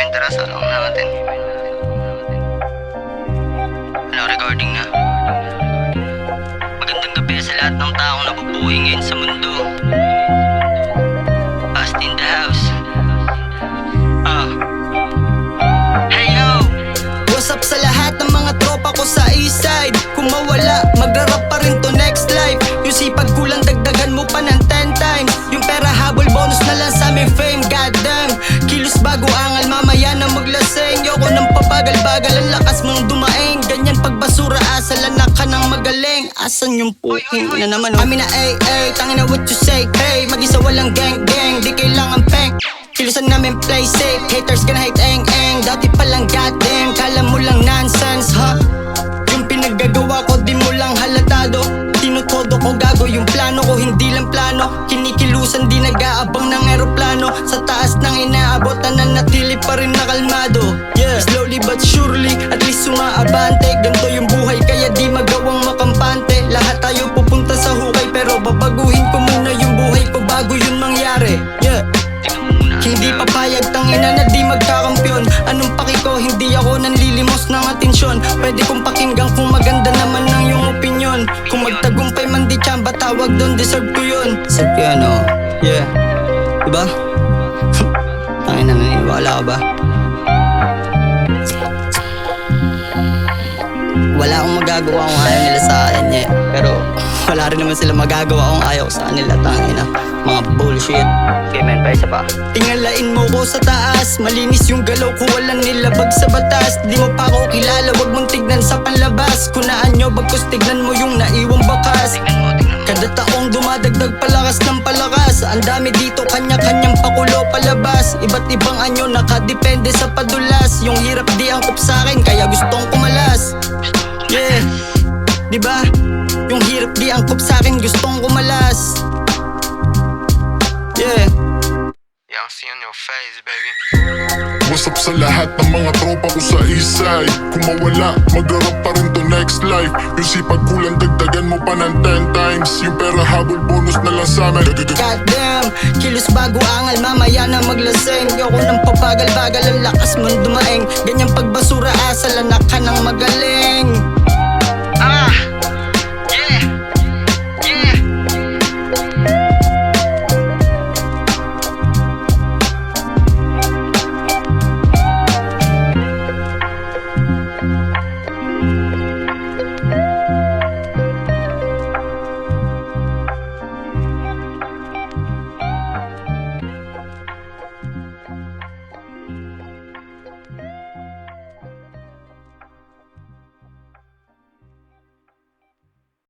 tara, salong natin. Ano, recording na. Magandang gabi sa lahat ng taong nabubuhay ngayon sa mundo. Past in the house. Hey yo! What's up sa lahat ng mga tropa ko sa east side? Kung mawala, magra-rap pa rin to next life. Yung sipag kulang, dagdagan mo pa ng 10 times. Yung pera habol, bonus na lang sa aming fame. Goddamn, kilos bago angal, mamaya na maglaseng. Yoko ng pabagal-bagal, ang lakas mong dumaing. Ganyan pagbasura, asala ka ng magaling. Asan yung puking na naman? Amin na tangin na what you say. Hey, mag-isa walang gang-gang, di kailangan peng. Kilusan namin play safe, haters gonna hate eng-eng. Dati palang goddamn, kala mo lang nonsense, huh? Yung pinaggagawa ko di mo lang halatado. Tinutodo ko gago yung plano ko, hindi lang plano. Kinikilusan di nag-aabang ng eroplano. Sa taas ng inaabot na nanatili pa rin nakalmado. Yeah, slowly but surely, at least sumaabante. Ganto yung buhay kaya di magawang makampante. Lahat tayo pupunta sa hukay pero babaguhin ko muna yung buhay ko bago yun mangyari. Yeah, hindi papayag tangina na di magkakampyon. Anong paki ko, hindi ako nanlilimos ng atensyon. Pwede kong pakinggan kung maganda naman ng iyong opinion. Kung magtagumpay man di tsamba, tawag doon, deserve ko yun. Deserve ko yun, oh. Yeah, diba? Tangina, naniniwala ka ba? Wala akong magagawa kung ayaw nila sa akin, yeah. Pero wala rin naman sila magagawa kung ayaw sa kanila, tangina. Mga bullshit. Okay man, pa isa pa. Tingalain mo ko sa taas, malinis yung galaw ko, walang nilabag sa batas. Di mo pa ako kilala, wag mong tignan sa panlabas. Kunaan nyo, bagkus tignan mo yung naiwang bakas. Kada taong dumadagdag palakas ng palakas. Ang dami dito, kanya-kanyang pakulo palabas. Iba't ibang anyo, nakadepende sa padulas. Yung hirap di angkop sa'kin, kaya gustong kumalas. Yeah, diba? Yung hirap di angkop sa'kin, gustong kumalas. Yeah. Yeah, I see on your face, baby. What's up sa lahat ng mga tropa ko sa east side? Kung mawala, magra-rap pa rin to next life. Yung sipag kulang, dagdagan mo pa ng 10 times. Yung pera habol, bonus na lang sa amin. Goddamn, kilos bago angal, mamaya na maglaseng. Yoko ng pabagal-bagal, ang lakas mong dumaing. Ganyang pagbasura, asala ka ng magaling.